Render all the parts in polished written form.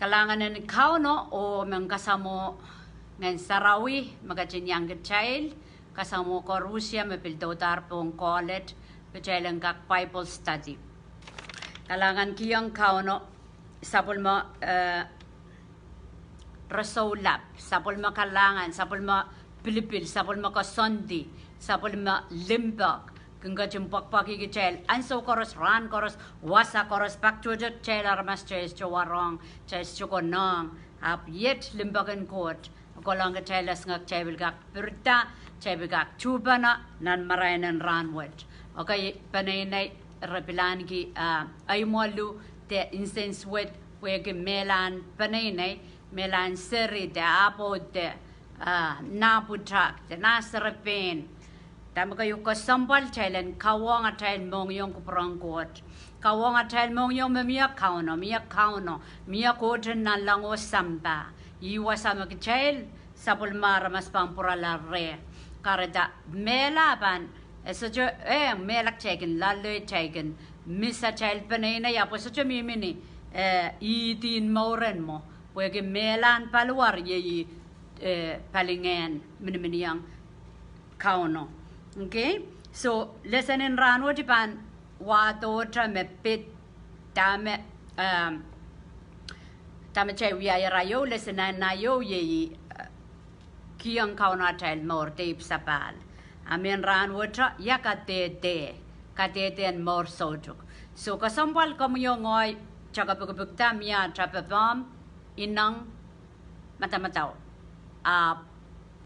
kalangan ng kauno o mangkasamo ng sarawi magachin yang child kasamo ko Russia mapildotar pong college pechelang kak Bible study kalangan kiyang kauno sapul mo rasolap sapul mo kalangan sapul mo Pilipil sapul mo kasondi sapul mo limbak kungga jumpak pagi kecil, anso koros ran koros wasa koros pak cuci celar mas ces cawarong ces cukonong ap yet limbagan kot kolong kecil ngak cebil gak berita cebil gak cubana nan marainan ran wet okay panay repilan ki ay malu te instance wet wege melan panay melan seri te apo te naputrak te nasrepen Tama kayo kasambal chailan kawang atal mong yung kuprangkot. Kawang atal mong yung miyak kauno miyak koten na lang o samba. Iwa sama kichail sapul mara mas pampurala re. Karada melaban esojo melak chaikin lalo chaikin misa chail panena ya po sojo mimini itin mauren mo. Pwede melan paluar ye palingen miniminiang kauno. Okay, so lesson in rano tipan wato me pit tame chay wiya rayo lesson na yo ye kiyang kauna child more tape sapal amen ran watra yakatete and more sojuk so kasambal kamuyo ngoy chaka pagpagta miya trapapam inang matamataw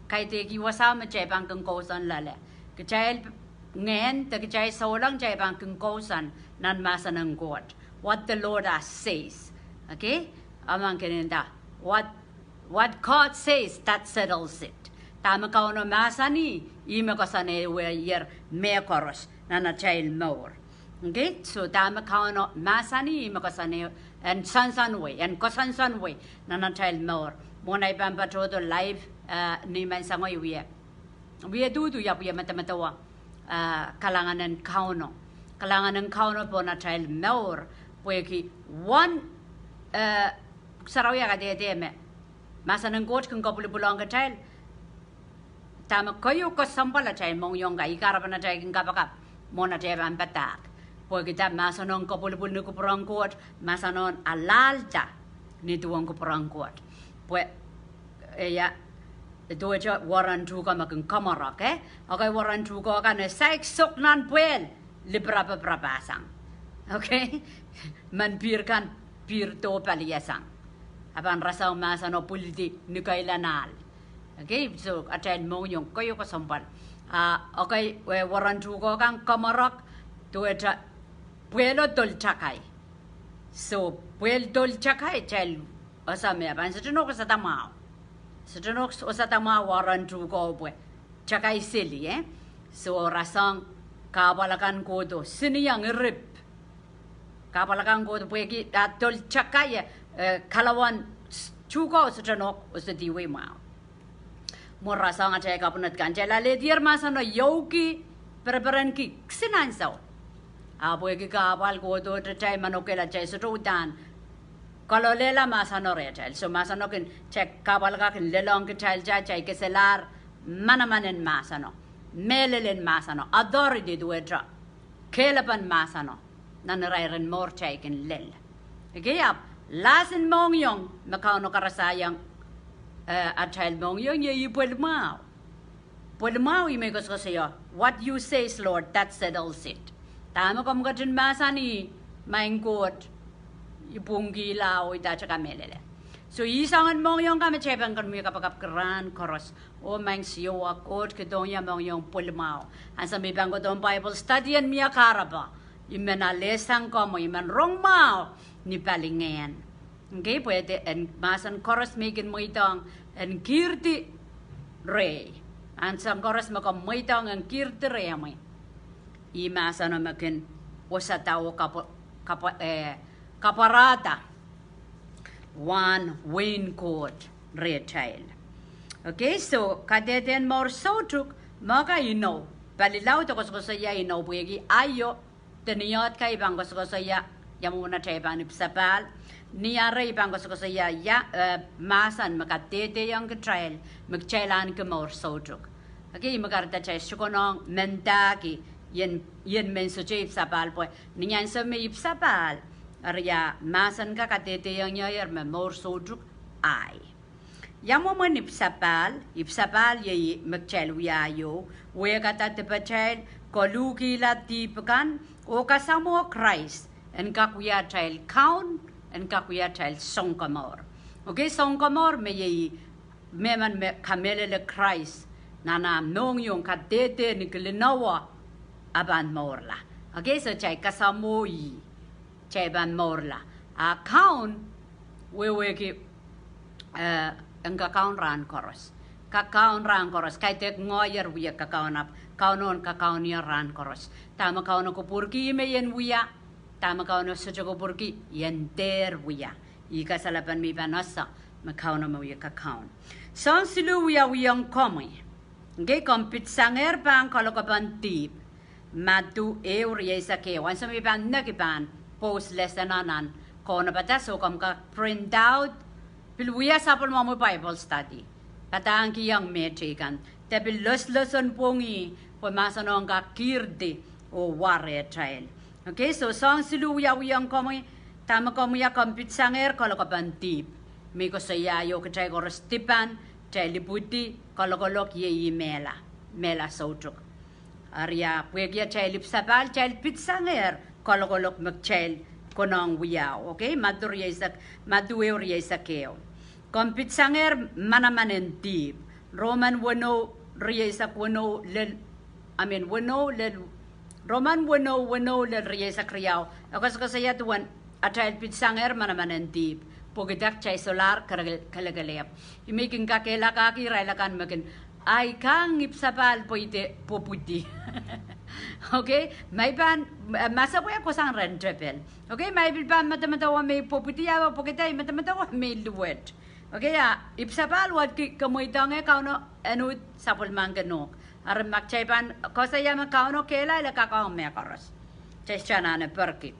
kay te kiwasama chay bang kung kosan lale Kecil ngen, the kecil solang jay bang kung kosan nan masa ng God. What the Lord says, okay? Amang kininda. What God says, that settles it. Tama ka no masa ni, ima ko sa ne yer me koros na na child Mour. Okay? So tama ka no masa ni, ima ko sa ne and sansan way and kosansan way na na child Mour. Muna ibang patrodo live ni man sa ngoy wiya. We do ya puya mata-matawa kalangan ng kauno po na child Mour pueki one sarawya kadehdepen masa ng coach kung kapulipulong ka child tama kayo ko sampala child mong yung ikara pa na child kung kapakap mo na child ang patak pueki tap masa ng kapulipul ni kupurang coach masa ng alalta ni tuwang kupurang coach pue Ito aja waran juga makin kamera, okay? Okay, waran juga kan sek sok nan puel librapa pasang, okay? Manpirkan pirto paliasang, apan rasa masa no puliti ni kailanal, okay? So aten mo yung kayo kasampal, okay? Waran juga kan kamera, tu aja puelo tol cakai, so puel tol cakai cel, asam ya, pan sejenak kesatamau. Sejenak osatama waran juga bue, cakai sili So rasang kabalakan kodo sini yang rip, kabalakan kodo bue ki atol cakai kalawan juga sejenak osadiwe mau. Mo rasang aja kapunat kanca lale diar masa no yogi perberan ki sinansau. Bue ki kabal kodo tercai manokela cai serutan. Kalau lela masa no retail, so masa no kin cek kabal ka kin lelong kecil jai ke selar mana manen masa no, melelen masa no, adori di dua dra, kelapan masa no, nan rairen mor cai kin lel. Okay ap, lasin mong yong makau no karasayang a child mong yong ye puel mau ime ko saya, what you say Lord, that settles it. Tama ko mga din masa ni main God. Ibunggi lao ita caka melele. So isangan mong yung kami cebang kan mga kapagap keran koros o mang siyo akot kedonya mong yung pulmao. Ang sabi bang ko doon Bible study yan miya karaba. Iman alesang ko mo iman rong mao ni palingen. Okay, pwede en masan koros megin mo itong en kirti rey. Ang sang koros mo ko mo itong en kirti rey mo. Imasan na makin wasa tao kaparata one win court retail. Okay, so kadehdepen Mour Soutik maka balilaw to ko saya puegi ayo teniyot kay bang ko saya Yamuna Chaiban Ipsapal, Niare Bangoscosia, Masan, Macatete young trail, McChelan Gamor Sojuk. Okay, Magarta Cheshukonong, Mendaki, Yen Mensuche Sapal, Nian Sumi Ipsapal, Aria, Masan Cacatete young year, Memor Sojuk, I. Yamoman Ipsapal ye McChelwiayo, where got at the Pachel, Koluki la Deepakan, Okasamo Christ, and Kakuya child count, and Kakuya child Sonkamor. Okay, Sonkamor may ye Meman Camele le Christ, Nana Nong Yung Kadete Nicolinoa Aban Morla. Okay, so Chai Kasamoi, Chaiban Morla. A count, we wake ang kakaon ran koros. Kakaon ran koros. Kay tek ngoyer wiya kakaon ap. Kaunon kakaon niya ran koros. Tama kauno ko purki me yen wiya. Tama kauno sucho ko purki yen ter wiya. Ika salapan mi panasa. Makauno mo wiya kakaon. Son silu wiya wiyang komi. Ge kompit sanger pang kalokapan tip. Matu euriya isa ke. Wansa mi pan nakipan. Post lesson anan. Kono pataso kam ka print out. Pilwiya sapol mo Bible study. Patang kiyang metrikan. Tapi los-loson pongi. Pumasanong ka kirti o ware trail. Okay, so song siluya wiyang komoy. Tama komoya kompit sanger kalau kapantip. Miko sayayo ka chay koros tipan. Chay liputi kalokolok ye mela. Mela sotruk. Arya puegya chay lipsapal chay pit sanger kalokolok magchay konong wiyaw. Okay, madurya isa keo. Kompit sanger manamanen tip. Roman wano riyesak wano lel. Wano lel. Roman wano lel riyesak riyaw. Akas kasaya tuwan atayal pit sanger manamanen tip. Pogidak chay solar kalagalep. Imiking kakela kaki railakan makin. Ay kang ipsapal po ite poputi. Okay, may pan masabuya ko sang rentrepel. Okay, may pan matamatawa may poputi yawa pokitay matamatawa may luwet. Okay, ipsapal wat kamoy tange kauno anu sapul manganok. Ar makchaipan kosaya ma kauno kela ila kakao me karos. Cheshana na perki.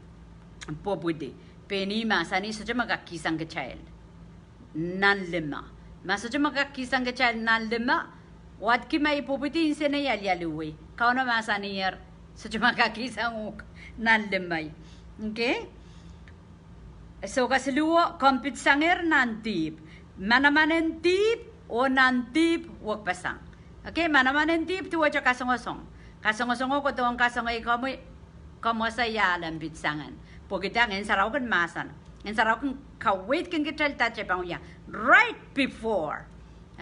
Poputi. Peni masani saja makakisang ke child. Nan lima. Masaja makakisang ke child nan lima. Wat ki may poputi insene yaluwi. Kauno masani yer saja makakisang nan limay. Okay? So kasiluwa kompit sanger nan tip. Manamanen tip o nan tip wag pasang. Okay, manamanen tip tuwa cha kasongosong. Kasongosong ko tuwang kasongay kamo sa yalan bitsangan. Pagkita ngayon saraw kan masan. Ngayon saraw kan kawit kan kital tache pang ya. Right before.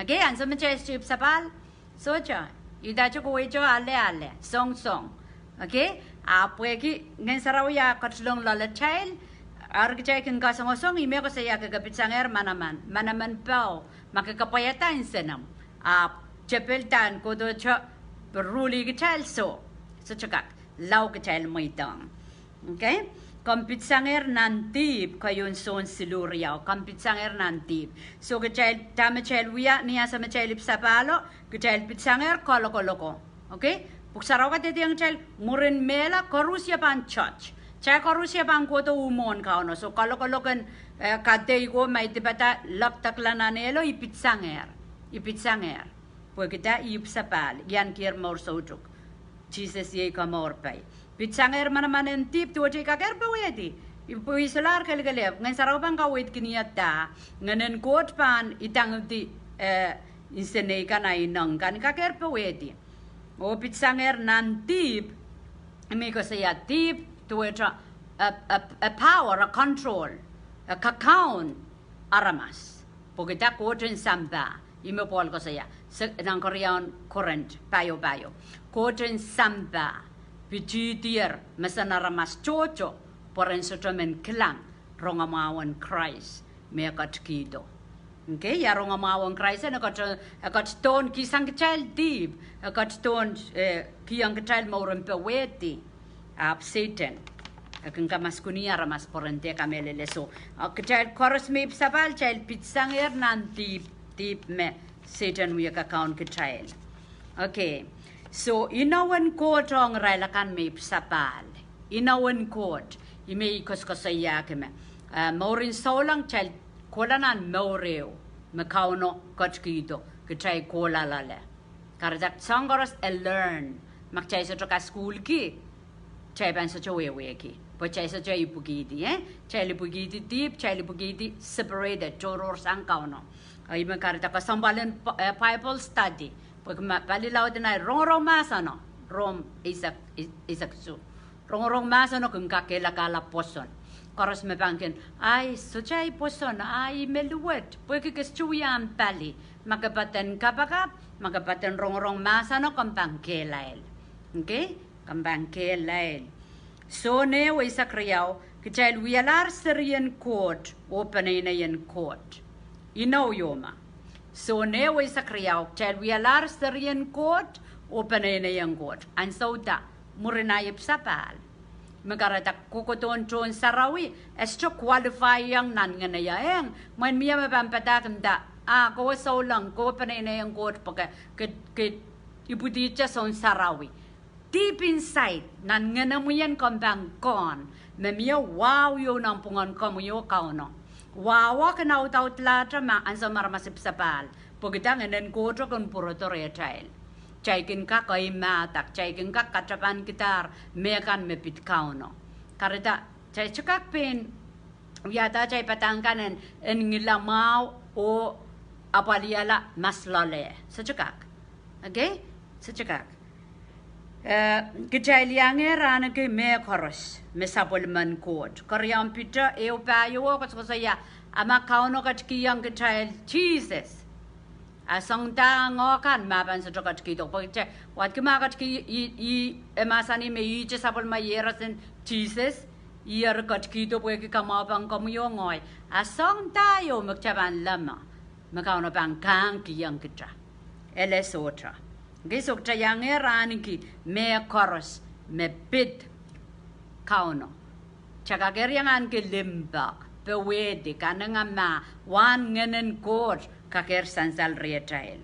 Okay, anso man cha strip sapal. So cha, ida cha kuwi cha ale. Song. Okay? Pweki ngayon saraw ya katlong lala child. Argichay kan kasongosong ime ko saya kagapit sanger manaman pao makakapayatan senam chepeltan ko do cha beruli gital so chakak law gital moitang. Okay, kompit sanger nantip kayon son siluriao kompit sanger nantip so gital tamachel wiya niya sa machel ipsapalo gital pit sanger koloko. Okay, puksaraw ka tiyang chel murin mela korusya pan church. Chay korusya bang ko to umon kauno. So kalau kan kadei ko may tibata laptak lananelo ipit sanger. Pwede kita ipsapal. Yan kier Mour sojuk. Jesus ye kamor pay. Pit sanger manamanen tip tuwa chay kaker pa wedi. Ipo isolar kalgalep. Ngayon saraw bang kawit kiniyata. Ngayon kot pan itang ti insenay ka na inang kan kaker pa wedi. O pit sanger nan tip. May ko saya tip. To it a power, a control, a kakaon aramas. Pagkita kotin samba, imo pol ko saya. Nang Korean current, payo. Kotin samba, pichitir, masanaramas chocho, poren sotomen klang, rongamawan Christ, me akatkido. Okay, ya rongamawan Christ, akat ton kisang child deep, akat ton kiyang child mauren peweti. Satan. Akan kamas kunia ramas porente kamele leso. Child chorus me sapal child pitsanger nan tip me Satan we account ke child. Okay. So inawan court ong railakan me sapal. Inawan court. ime koskosaya keme Mourin solang chal kolanan Moureo makauno kochkido kichay kola lale karajak sangoros learn makchay sa ka school ki chay ban sa wewe ki po chay sa chay ipugidi chay ipugidi deep chay ipugidi separated choror sang kauno ay makarita ka sambalan Bible study pag palilaw din ay rong masano rom isak su rong masano kung kakela kala poson karos me bangkin ay so chay poson ay meluwet pwede kastuyan pali magapaten kapakap magapaten rong masano kambang kelail okay kambang kelail so ne way sa kriyaw kichay wialar Syrian court open in court yoma so ne way sa kriyaw kichay wialar Syrian court open in court and so da murinayip sapal magaratak kukuton chon sarawi esto qualify yang nan nganayang man miya mapampatakam da ko so lang ko panay court pagka ibuticha son sarawi deep inside nan nganamuyan kambang kon memiya wow yo nang pungon kamuyo kauno wawa kanaw taut latra ma ansa maramasip sapal pagita nganan court kon puro child Chaikin ka kay matak, chaikin ka katrapan kitar, mekan mepit kauno. Karita, chay chakak pin, yata chay patangkanan, en ngilamaw o apaliala maslale. Sa chakak. Okay? Sa chakak. Kichay liyange rana kay me koros, me sapulman court. Koryang pita, eo payo ko saya, ama kauno kachkiyang kichay Jesus. Asang ta ngokan maban sa jokat kito pagche wat kumakat ki I emasani me iche sapol mayerasen Jesus ier kat kito pwede kamabang kamuyo ngoy asang tayo magchaban lama magkano bang kang kiyang kita elesotra gisok tayang eran ki me koros me pit kauno chakageriangan ki limbak pewede kananga ma wan ngenen court kaker sansal reetail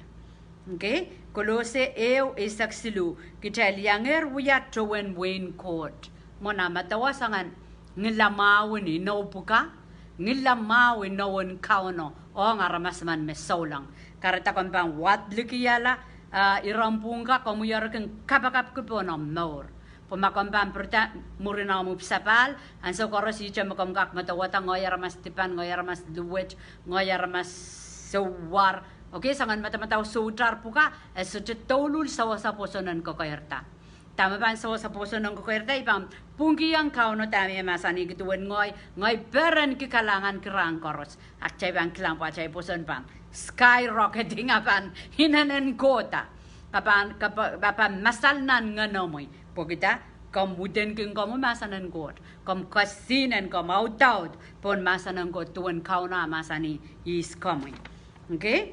okay kolose eu isaksilu kitel yanger wiyat towen wain court mona matawasangan ngilamawin no puka ngilamawin no won kauno o ngaramasman mesaulang karata kompang wat likiyala irampungka komuyarken kapakap kupono Mour pemakompang perta murina mupsapal anso korosi chamakomkak matawata ngoyar mas tipan ngoyar mas duwet ngoyar mas so war okay sangan mata-mata sudar puka so tolul sawa sa posonan ko kayerta tama ban sawa sa posonan ko kayerta ibang pungki yang kauno tami masani gituan ngoy beren ki kalangan kerang koros ak chay bang klang pa chay poson bang skyrocketing apan hinanen kota kapan masal nan nganomoy pogita kamuden king kamu masanan kot kam kasinen kam out pon masanan kot tuan kauna masani is coming okay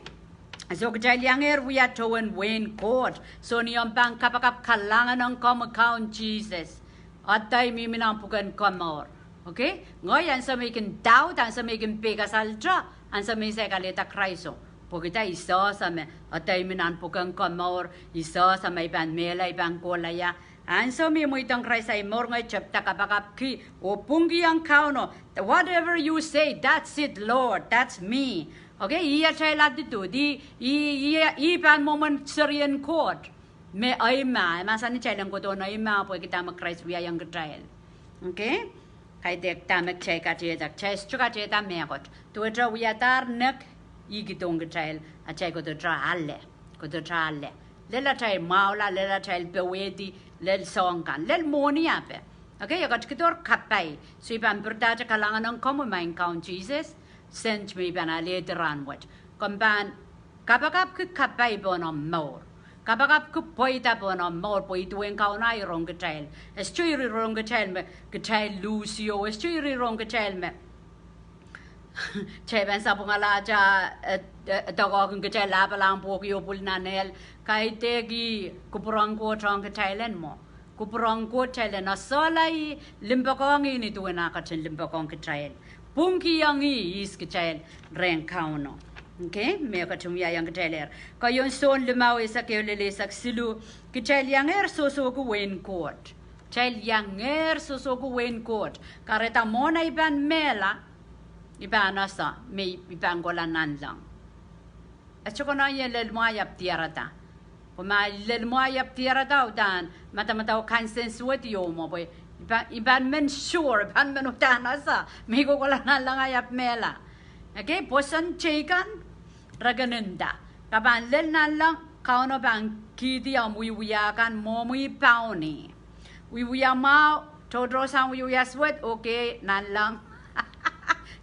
so kajalianger we are towen Wayne court so niyang pang kapakap kalangan ng account Jesus atay miminang pukan kamor okay ngoyan sa making doubt ang sa making pegasaltra ang sa may sekalita Kristo pagita isa sa me atay minan pukan kamor isa sa may ban mela ibang kolaya and so me mo itong Kristo ay more ngay chapta kapakap ki o punggi ang kauno whatever you say that's it Lord that's me okay, iya chay latitude, pan moment Syrian court. Me ay masani chay lang ko to na ima po kita mag-Christ via yung trial. Okay? Kay dek ta mag-chay ka chay dak chay chuka chay ta mekot. Tuwa tra via tar nek igitong trial at chay ko to tra alle. Lela chay maula, lela chay pewedi, lel songkan, lel moni ape. Okay, yagat kitor kapay. So ipan perda cha kalangan ng common mind count Jesus. Sent me ban a later on what. Comban kapakap ku kapay bono Mour. Kapakap ku poita bono Mour poitueng kauna irong ketail. Estuiri rong ketail me ketail Lucio. Estuiri rong ketail me. Cheban sa pungalaja dagokong ketail labalang pokyo pulnanel. Kay tegi kupurang ko trong ketailen mo. Kupurang ko tailen na solay limbakong ini tuwe nakatin limbakong ketail. Pungki yang is kecil reng kauno, okay? Mereka cuma yang kecil Kayon son lemau esak lele esak silu kecil yang so ku Wayne court, Chel yanger susuku wen court. Kareta mona iban mela. Iban asa. Me iban golanan lang. At saka na yung lelmayap tiyarata. Kung lelmayap tiyarata o dan, mata-mata o consensuat yung mo. Iban men sure, iban men utan asa. May golanan lang ayap mela. Okay, posan chikan, raganenda. Kaban lel lang, kauno bang kiti ang wiwiyakan mo muy pauni. Wiwiya mau, todro sang wiwiya sweat, okay, nan lang.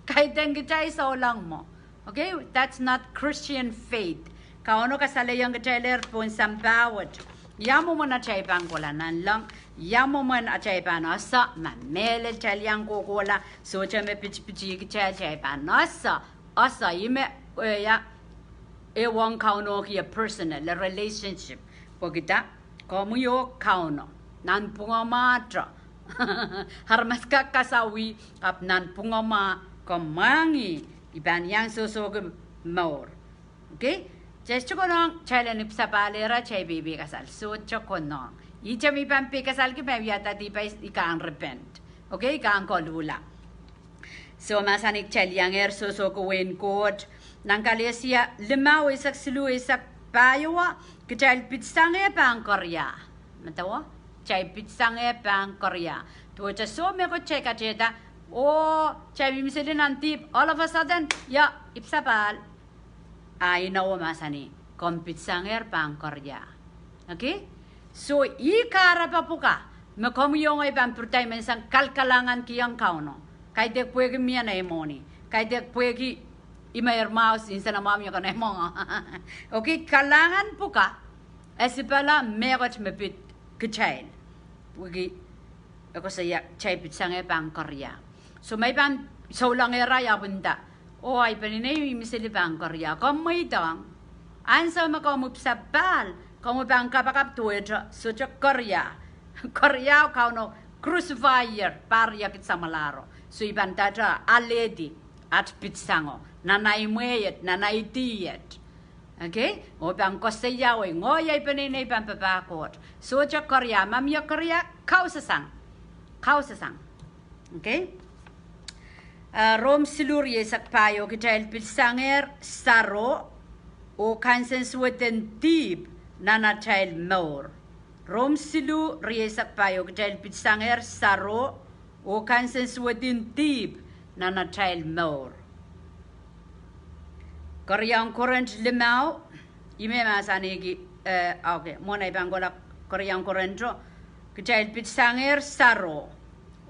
Kahit ang gitay sa lang mo. Okay, that's not Christian faith. Kauno kasalayang gitay pun sambawat. Yamo mo na chay pangkolanan lang. Yamo mo na chay panasa. Mamele chalyang kukola. So chay me pichi chay panasa. Asa ime ya ewang kauno ki a personal a relationship. Pagita komu yo kauno nan pungama harmas kakasawi ap nan pungama komangi iban yang sosog Mour. Okay? Just konong challenge sa palera chay baby kasal. So konong. Icha mi pampi kasal ki pa yata di pa ikang repent. Okay? Ikang kolula. So masanik chelyang so kuwen court nang kalesia limaw isak silu isak payowa kachal pitsange pang Korea. Matawa? Chay pitsange pang Korea. To cha so me ko chay kacheta o chay bimisilin antip all of a sudden ya ipsapal ay nawa masani kompitsanger pang Korea. Okay? So ikara pa puka makomyong ay pang purtay sang kalkalangan kiyang kauno. Kay dek puwegi miya na emoni. Kay dek puwegi ima hermaos insa na mami ka na emong. Okay, kalangan po ka. Esi pala megot mepit kechail. Puwegi ako sa chay pitsang pang Korea. So may pang saulang era ya bunda. O ay paninay misili pang Korea. Kamay dang. Ansa makamupsabal. Kamupang kapakap tuwedra. So Korea. Korea kauno crucifier parya kitsamalaro. So iban tata aledi at pitsango nanay muet nanay diet. Okay? O bang kosayawe ngoy ipaninay pampapakot. So cha Korea mamya Korea kausasang. Okay? Rom silurye sakpayo kitail pitsanger saro o kansensueten tib nanachail Mour. Rom silu riesak payo kitail pitsanger saro o kansensueten tib nanachail Mour. Koreang current limaw ime masanigi okay mona ibangola Koreang currentro kitail pitsanger saro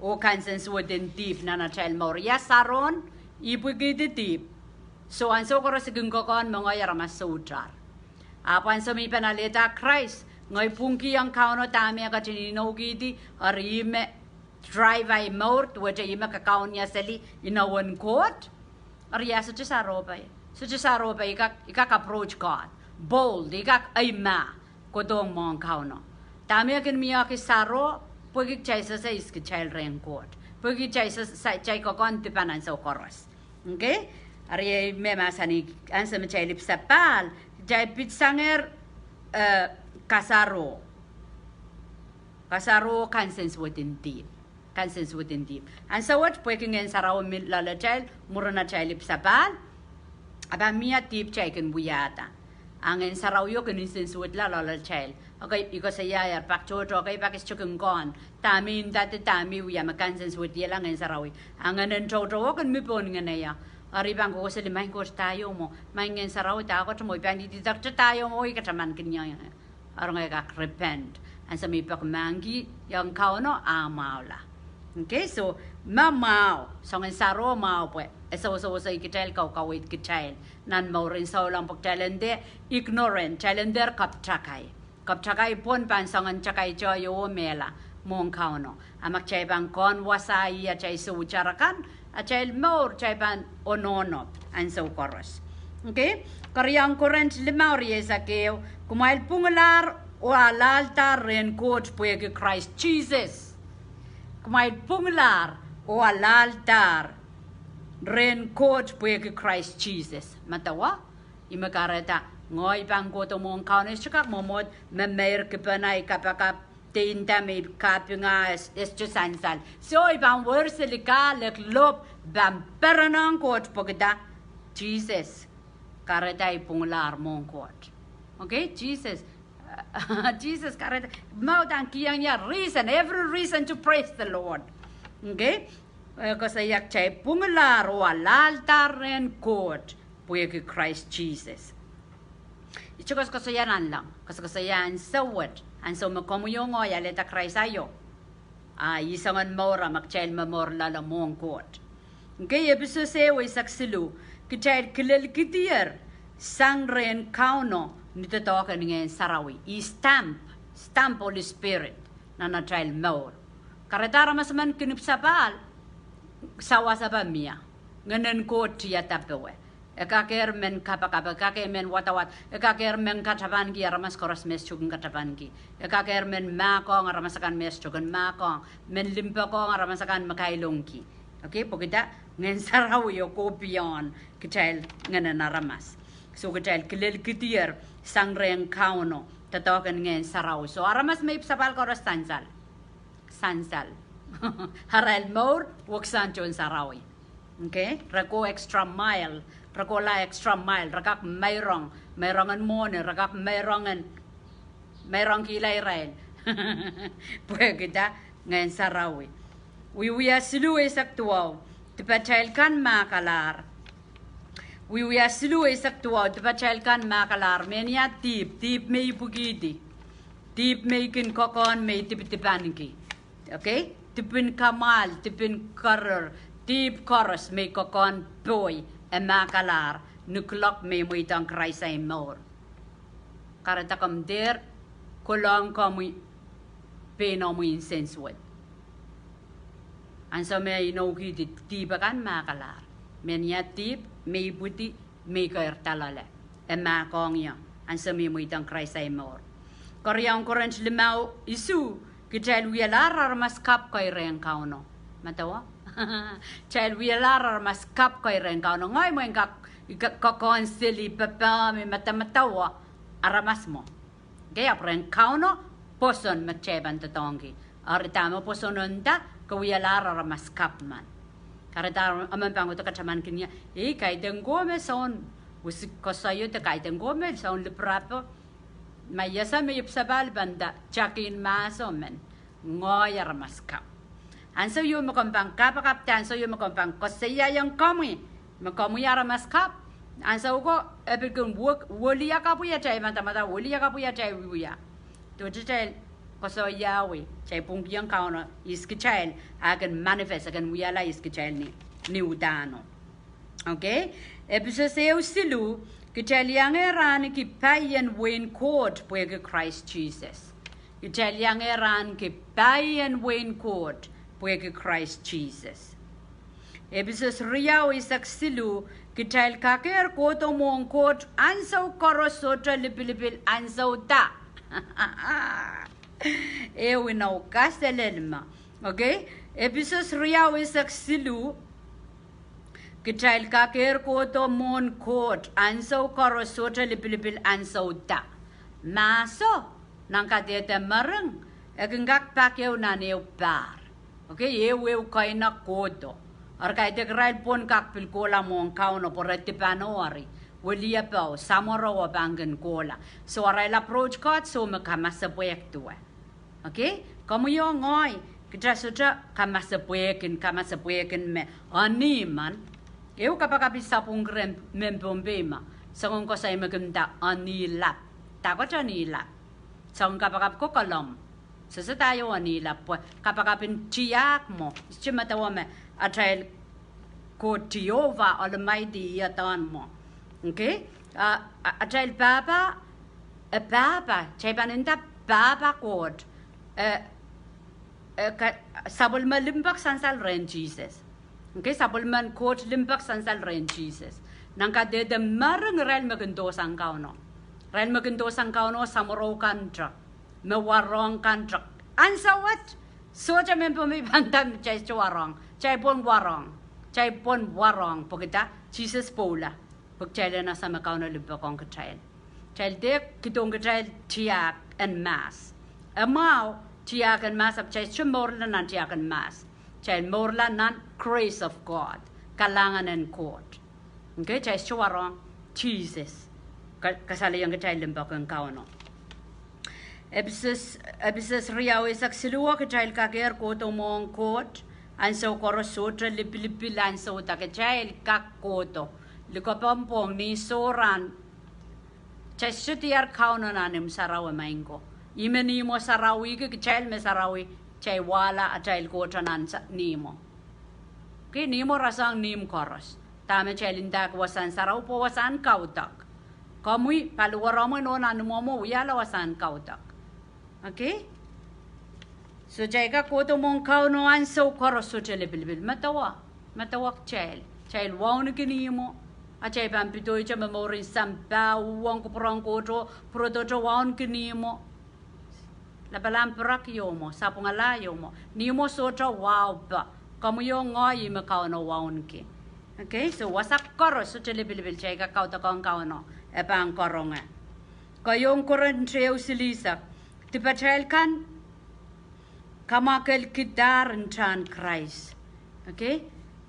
o kansensueten tib nanachail Mour. Ya saron ibugiti tib. So anso koro sigungkokon mga yaramas sutrar. Apan sa mi panalita Christ ngay pungki ang kauno tami ka tininogi di arime drive ay Mour tuwaja ima kakaon niya sali inawan court ariya sa saropay ikak approach God bold ikak ay ma kodong mong kauno tami akin miya ki saro pwagig chay sa iski child ren court pwagig chay sa chay kokon tipanan sa koros. Okay? Ariya mema sani ansa machay lipsapal jay pitsanger kasaro kansensueten tib. And so what pwedeng en saraw lala child muro na child lipsapal aba miya tip chay kan buyata ang en saraw yo kan insensuet lala child. Okay, iko sa yayar pak chocho kay pakis chukeng kon tamin dati tami uya makansensuet lang en sarawi ang en chocho kan mipon nga ya. Aribang ko sa limang ko tayo mo maingen saraw ta ako mo ipang didak tayo mo ikataman kanya arong ay repent and sa may pakmangi yang kauno amawla. Okay, so mamaw so ng saro maw po so sa ikitel kawit kitel nan maurin sa ulang pagtalende ignorant chalender kapchakay pon pansangan chakay choyo mela mong kauno amak chay bang kon wasay at chay sucharakan at chay Mour chay ban onono and so koros. Okay, Koreang current limaw riesa keo kumail pungular o alaltar ren coach puwege Christ Jesus. Kumail pungular o alaltar ren coach puwege Christ Jesus. Matawa? Imakareta ngoy bang ko to mong kaunis chakak momod memer kipanay kapakap tinta may kapinga es sansal. So ibang worselika lek lop bam peranang kot pagda Jesus kareta ipunglar mong kot. Okay, Jesus. Jesus kareta mau dan kiyang ya reason, every reason to praise the Lord. Okay? Kasi yak chay punglar walaltaren kot puye Christ Jesus. Ichukos kasayanan lang. Kasayan sawat. And so makomuyong o yaleta Christ ayo. Isangan mora magchail mamor lalamong kot. Okay, ebiso se way saksilu. Kichail kilil kitier. Sangren kauno. Nito token ngayon sarawi. Stamp Holy Spirit. Na chail maur. Karetara masaman kinipsapal. Sawa sa pamia. Ngayon kot siya tapewe. Ekaker men kapakapa, ekaker men watawat, ekaker men katapan ki aramas koras mes chugun katapan ki. Ekaker men makong aramasakan mes chugun makong, men limpakong aramasakan makailong ki. Okay, pokita ngen sarawi o kopion kitail ngen aramas. So kitail kilil kitier sangreng kauno tatokan ngen sarawi. So aramas may sapal koras sansal. Haral Mour waksan chon sarawi. Okay, rako extra mile. Rakola extra mile, rakak mayrongan mone, rakak mayrong kilay rail. Pwede kita ngayon sarawi. Wiya siluwe saktuaw, tipachail kan makalar. Wiya siluwe saktuaw, tipachail kan makalar. Menya tip may pugiti. Tip may kin kokon, may tipitipan ki. Okay? Tipin kamal, tipin karar, tip koros, may kokon boy. Makalar nuklok may muitang Christ ay Mour. Karata kam der kolong kamu peno mo insenswed. Ansa may inogi di tibakan makalar. Menya tip may buti may kair talala. Makong ya. Ansa may muitang Christ ay Mour. Koryang korens limau isu kitel wialar mas kap kay reng kauno. Matawa? Child we alar mas kap kay ren ka no ngoy mo kakon sili papa mi matamatawa aramas mo kaya pren kauno poson matcheban tatongi aritamo posononda ko we alar mas kap man karita aman pango to kachaman kinya kay dengo me son usik kosayo te kay dengo me son liprapo mayasa me yipsabal banda chakin masomen ngoy aramas kap. And so you makompang kapakaptan, so you makompang kosaya yang kami, makomu yara maskap. And so ko epikun wuliya kapuya chay mata wuliya kapuya chay wuya. To chay kosaya we chay pungpiyang kauna iskichay akan manifest akan wiyala iskichay ni udano. Okay? Episode seo silu kichay yang eran ki payan wen court puega Christ Jesus. Kichay yang eran ki payan wen court. Pueke Christ Jesus. Ebisos riyaw isak silu, kitail kaker koto mong kot, ansaw korosota lipilipil ansaw ta. Ewinaw kastelelma. Okay? Ebisos riyaw isak silu, kitail kaker koto mong kot, ansaw korosota lipilipil ansaw ta. Maso, nang kadete marang, egengak pakyaw na niyo par. Okay, eu kay na kodo. Ar kay de grail pon kakpil kola mong kauno por retipanori. Wilia pao samoro wa bangen kola. So aray approach kat so makamasa puektua. Okay? Kamu yo ngoy kita sudah kamasa puekin me animan. Eu kapag sapung grem mempombema. Sangon ko sa imaganda anilap. Tako cha nilap. Sangon kapag ko kolom. Sasa tayo anila po kapag tiyak mo istimatawa me atrail ko Jehovah Almighty yatan mo. Okay? Atrail baba chay paninta baba kod sabol malimbak sansal ren Jesus. Okay? Sabol man kod limbak sansal ren Jesus. Nang kadede marang rel magandosang kauno. Rel magandosang kauno samoro kantra. Mewarong kantra. Ansa what? So jamin po may bantam chay warong. Chay pon warong. Pagkita, Jesus pola. Pagchay na sa makaw na libakong kachay. Chay dek kitong kachay tiyak and mass. Amaw, tiakan mas ap chay chumorlan nan tiakan mas. Chay morlan nan grace of God. Kalangan and court. Okay, chay chuwarong Jesus. Kasali yang chay limbak ang kauno. Ebises riyaw isak siluwa chay kaker koto mong court. Anso koro sotra lipilipil anso takachay kak koto. Likopampong ni soran. Chay sutiar kauno nanim sarawa maingo. Imeni mo sarawi ke chay me sarawi. Chay wala at chay kota nan nimo. Okay, nimo rasang nim koros. Tama chay lindak wasan saraw po wasan kautak. Kamui paluwaramo no nanumomo uyala wasan kautak. Okay? So chay ka koto mong kauno anso koros so chay bilbil. Matawak chay. Chay wawn kinimo. At chay pampitoy chay mamorin sampa uwang kuprang koto. Proto chay wawn kinimo. Labalam perak yomo, sapungala yomo. Nimo sotra wow ba. Kamu yo ngoy makao no waun ki. Okay, so wasak koros so chilibil chay ka kauta kong kauno. Epa ang koronga. Kayong koron treo silisa. Tipachel kan kamakel kitar entran Christ. Okay?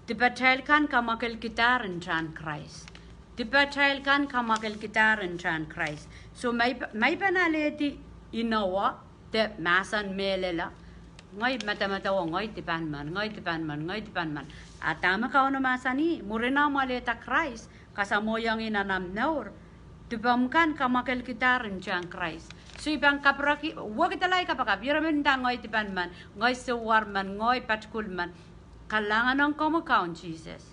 Tipachel kan kamakel kitar entran Christ. Tipachel kan kamakel kitar entran Christ. So may panaleti inawa. Te masan melela ngoy mata ngoy tipan man atama ka ono masani murena maleta Christ kasamoyang inanam naur tibamkan kamakel kitarin jang Christ so ibang kapraki wag italay kapaka biramen da ngoy tipan man ngoy suwar man ngoy patkul man kalangan ng kumakaon Jesus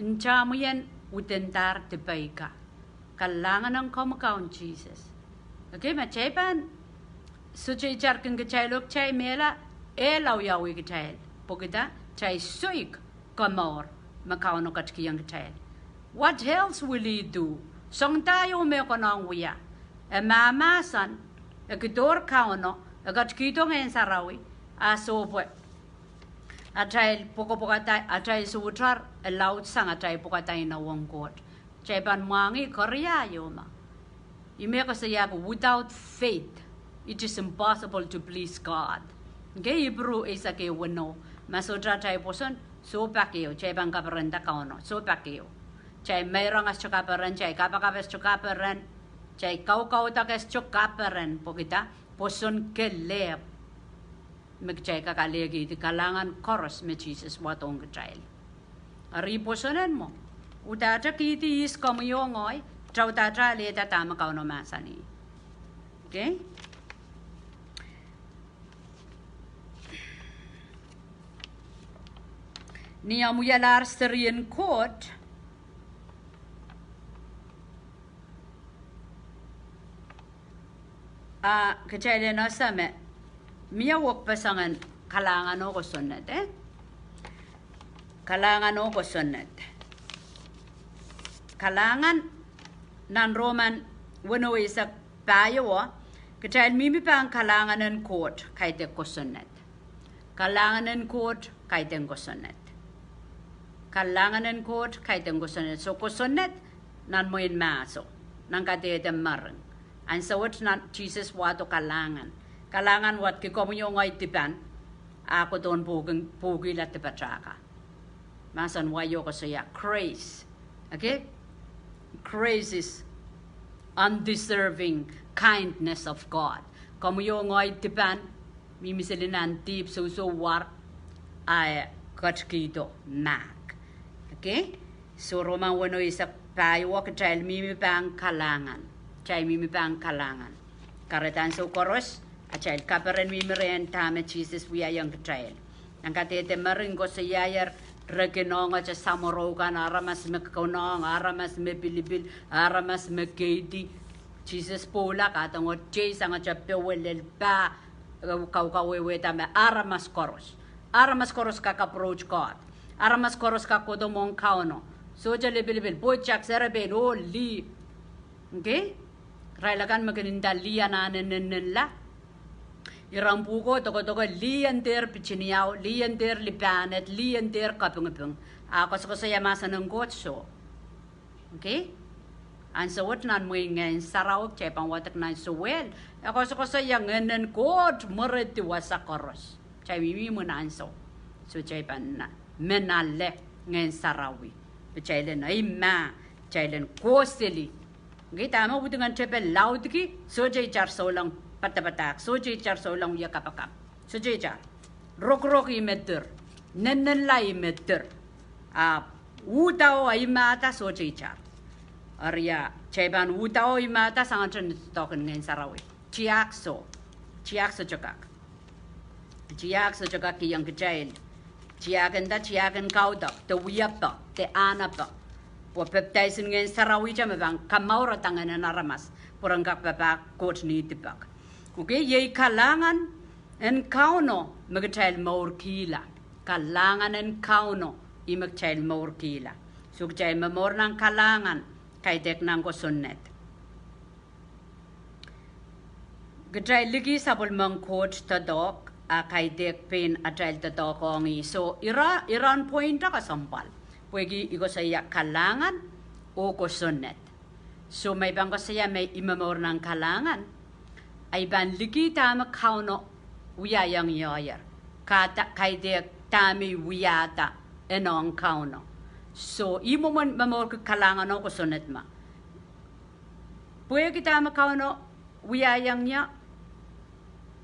incha mo yan utentar tipay ka kalangan ng kumakaon Jesus okay machepan so chay jarkin kachay lok chay mela elaw yawi kachay pokita chay suik kamor makauno katskiyang kachay what else will he do song tayo me konong wiya mamasan agidor kauno agatskito ngayon sarawi aso po atay pokopokatay atay sutrar elaw sang atay pokatay na wongkot chay ban mangi korea yoma ime kasaya without faith it is impossible to please God. Okay, Hebrew is a ke wano. Masotra chay poson so pakeo chay bang kaparanda kauno so pakeo. Chay mayroong as chokaparan chay kapakapes chokaparan chay kau takas chokaparan pokita poson kelep. Magchay kakalegi di kalangan koros me Jesus watong kachay. Ari posonan mo. Udata kiti is kamuyongoy trautatra leta tama kauno masani. Okay? Niya muyalar Syrian court kacayla na same miya wak pasangan kalangan o kusunat kalangan o kusunat kalangan nan Roman wano isak payo kacayla mimi pa ang kalangan ng court kahit kusunat kalangan ng court kahit kusunat kalangan ng court kahit ang kusunet. So kusunet nan mo in maso nang Kadehdepen marang. Ang sawat na Jesus wato kalangan. Kalangan wat kikomo yung ngay tipan. Ako doon pugilat tipachaka. Masan wayo ko siya. Grace. Okay? Grace is undeserving kindness of God. Komo yung ngay tipan. Mimisilinan tip susuwar ay kachkito mak. Okay? So Roman wano isa payo kachay mimi pang kalangan. Chay mimi pang kalangan. Karatan so koros at chay kaparen mimi ren tama Jesus wiyayang kachay. Ang Kadehdepen maring ko sa yayar reginong at sa samorogan aramas mekakunong aramas mebilibil aramas mekedi Jesus pola katang o Jays ang at pewelel pa kaukawewe tama aramas koros. Aramas koros kaka-approach God. Aramas koros ka kodomong kauno. So jale bilibil boy chak saraben o li. Okay? Railagan maganinda liya na nananla. Irampuko toko liyan der pichiniyaw, liyan der lipanet, liyan der kapungapung. Ako sa kusaya masa ng gotso. Okay? an so wat nan mo ngen sarau che pang watak nan so well ako so yang ngenen kot mereti wasa koros chai mi mo nan so chai pan na menale ngen sarawi chai len ai ma chai len koseli kita ma butingan chepe laud ki so chai char so lang patapatak so chai char so lang ya kapakap so chai char rok i meter nenen lai meter utao ai mata so chai char Arya ceban utao i mata sangat chen token ngen sarawi ciak so cakak ki yang kejail ciakan kau dak te wiapa te anapa po peptaisin ngen sarawi jam bang kamaura tangan naramas porangkak papa coach ni tipak okay ye kalangan en kauno magchail Mour kila kalangan en kauno i magchail Mour kila so kchail Mour nang kalangan kaidek nang ko sunnet gajai ligi sabul mang coach tadok kaidek pen ajail tadok ongi so iran point ka sampal pwegi igo saya kalangan o ko sunnet so may bang ko saya may imamor nang kalangan ay ban ligi tama kauno uyayang yoyer kata kaidek tami uyata enong kauno so imo man mamor ke kalangan ko sonet ma puwe kita makauno wiyayang niya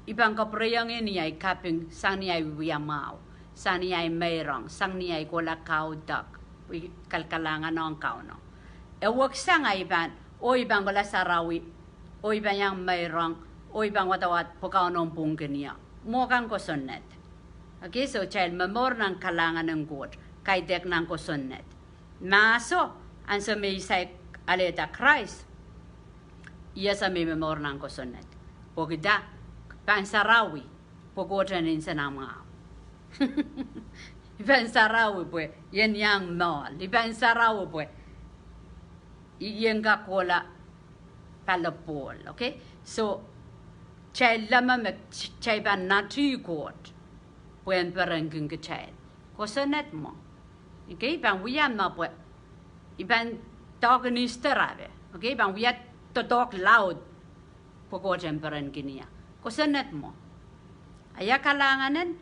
ibang kaprayang ni ay kaping sang ni ay wiyamaw sang ni ay mayrang sang ni ay kolakaw dak kalkalangan ng kauno wag sang ay ban o ibang kola sarawi o ibang yang mayrang o ibang watawat pokaunong pungkin niya mo kang ko sonet okay so child mamor ng kalangan ng god kay dek nang ko sunnet maso an sa may say aleta Christ iya sa may memor nang ko sunnet pogda pansarawi pogotan in sa nama pansarawi po yan yang mal pansarawi po iyan ka kola palapol okay so chay lama me chay ban nati kot puen perengking ke chay ko sunnet mo okay bang wiyan ma po iban talk ni sterabe okay bang wiyan to talk loud poko jemperen kinia ko sanet mo aya kalanganen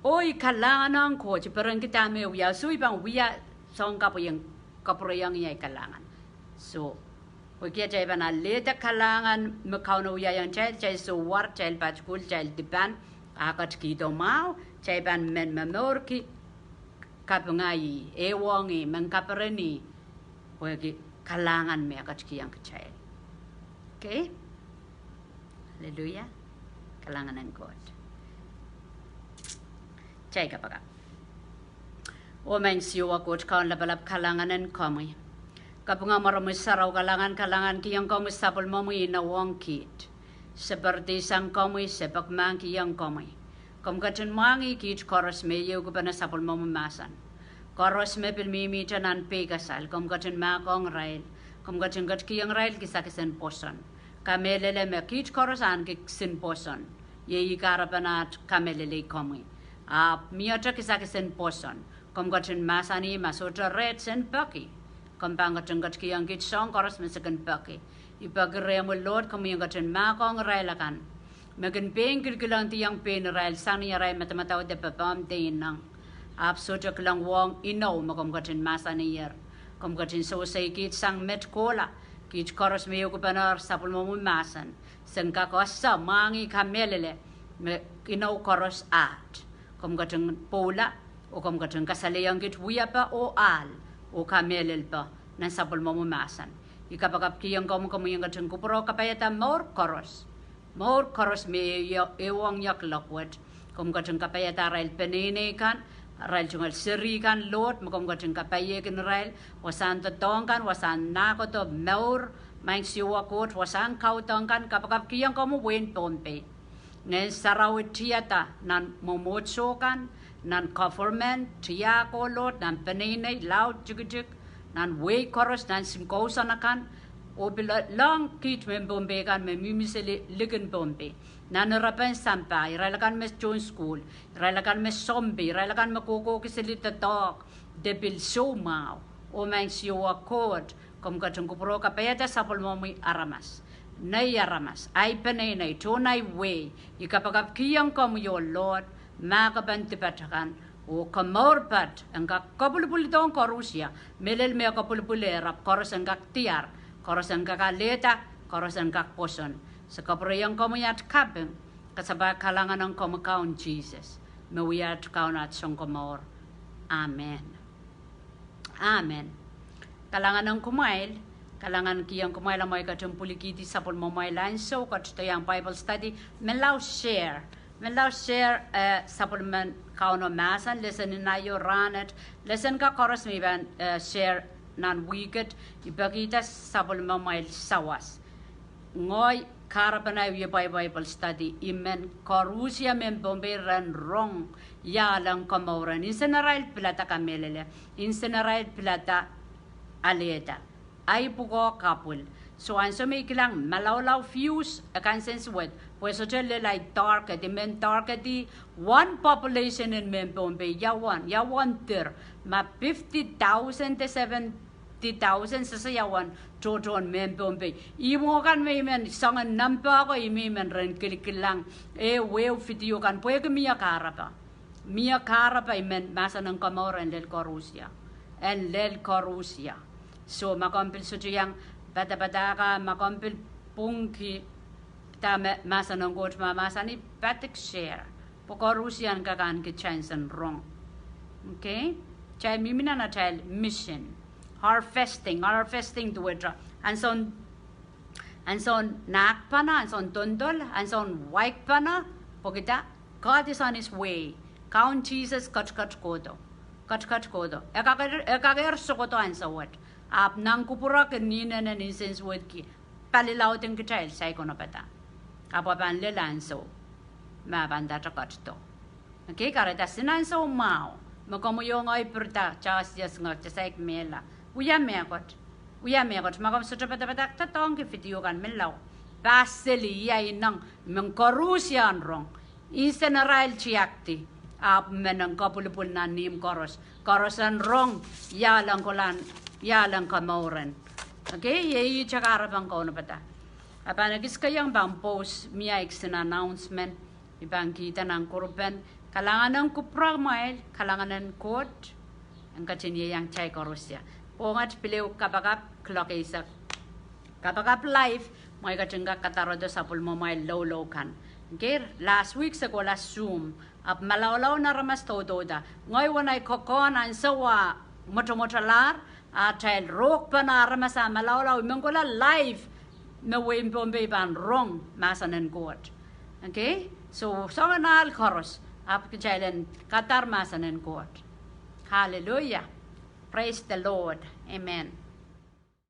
oi kalangan ko jemperen kita me wiya so ibang wiya song kapoyang iya kalangan so Porque jay ban aleta kalangan makauno wiya yang jay so war jay patskul jay diban akat kito mau jay ban men memorki kapungai ewangi mengkapereni wagi kalangan me akatki yang kecil okay haleluya kalangan ng God chay kapaga o men siwa God kaun labalap kalangan ng kami kapunga maramis saraw kalangan kiyang kami sapol mo inawang kit seperti sang kami sepak mang kiyang kami Komkachin mangi kich koros me yo kupana sapol mo masan. Koros me pil mimi chanan pegasal. Komkachin ma kong rail. Komkachin kat kiyang rail kisa kisen poson. Kamelele me kich koros an kisen poson. Ye ikarapanat kamelele komi. Miota kisa kisen poson. Komkachin masani masota red sen paki. Kompangkachin kat kiyang kich song koros me second paki. Ipagre mo Lord kami yung kachin ma kong rail akan. Makin pain kilang tiyang pain rail sani ray matamataw de papam tinang absoto kilang wong ino makomkatin masani yer komkatin so say kit sang met kola kit koros meyo ko panar sapul mo masan sen ka ko sa mangi kamelele me ino koros at komkatin pola o komkatin kasaleyang kit wiya pa o al o kamelel pa nan sapul mo masan ikapagap kiyang komuyang katin kupro kapayata Mour koros me ewang yak lakwat kom kacang kapayata rail penene kan rail chungal seri kan lot makom kacang kapaye kan rail wasan to tongkan wasan nako to Mour main siwa kot wasan kau tongkan kapagap kiyang kamu wen pompe ngen sarawit tiata nan momotsokan nan government tiako lot nan penene loud jigijig nan way koros nan simkosanakan o bila lang kit men bombe kan men mimisele ligen bombe nanarapan sampai ralakan mes join school ralakan mes zombie ralakan makoko kiselita talk debil so mau o men siwa code Kom ka chung kupro ka payata sapol mo mi aramas. Nay aramas. Ay panay nay tunay way. Ikapagap kiyang kom yo Lord. Makabantipatakan. O kamorpat. Ang kakapulipulito ang korusya. Melel me kapulipulera. Koros ang kaktiar. Koros ang kakaleta. Koros ang kakposon. Sa kaprayang komuyat kapeng. Kasaba kalangan ng komakaon Jesus. Mawiyat kaon at siyang komor. Amen. Amen. Kalangan ng kumail. Kalangan kiyang kumail ang mga katumpuli sapol mo may line. So, katuto yung Bible study. Melaw share. Melaw share sapol man kaon o masan. Listen na yo ranet. Listen ka koros may ban share nan wicked. Ipakita sapol mo may sawas. Ngoy karapan ay Bible study. Imen korusia men bomberan wrong. Yalang kamoran. Insenarail pilata kamelele. Insenarail pilata aleta. Ay pugo kapul. So anso may kilang malawlaw fuse akan sense with. Pues so chele like target. Men target di one population in men Bombay. Yawan ter. Ma 50,000 to 70,000 sa sayawan. Toton men Bombay. Imo kan may men sangan nampa ko imi men ren kilikilang. Wew video kan. Pwede miya karapa. Miya karapa men masa ng kamor en lel korusya. En lel korusya. So makompil so yang bata-bata ka makompil pungki ta masa ng coach masa ni patik share pokorusian ka kan ki chance and wrong. Okay? Chay mimina na tell mission harvesting to it and so nak pana and so tondol and so wike pana pokita God is on his way. Count Jesus kat kodo. Ekager sokoto and so what? Ap nang kupura kanina na nisens word ki palilaw ting kitail say ko na pata apa ban lelanso mabanda takot to. Okay, karata sinanso mao makomo yung ay perta chas jas ngot say mela uya mekot makom sutra pata tatong ki video kan melaw baseli ya inang mengkorusian rong insenarail chiakti ap menang kapulupul na nim korosan rong yalang kamoran. Okay, yei chakara bang ko na pata. Apa nagis kayang bang post miya iksin announcement ibang kita ng kurban kalangan ng kupra mail kalangan ng court ang kachiniya yang chay korusya. Pongat pilew kapagap clock isak kapagap live may kachinga katarado sa pulmo may low kan. Okay, last week sa kola Zoom ap malawlaw na ramas todo da. Ngoy wanay kokon ang sawa motomotalar child rock panara masama lawlaw mengkola live na way Bombay ban wrong masanen court. Okay? So sanganal koros ap kajailen katar masanen court. Hallelujah. Praise the Lord. Amen.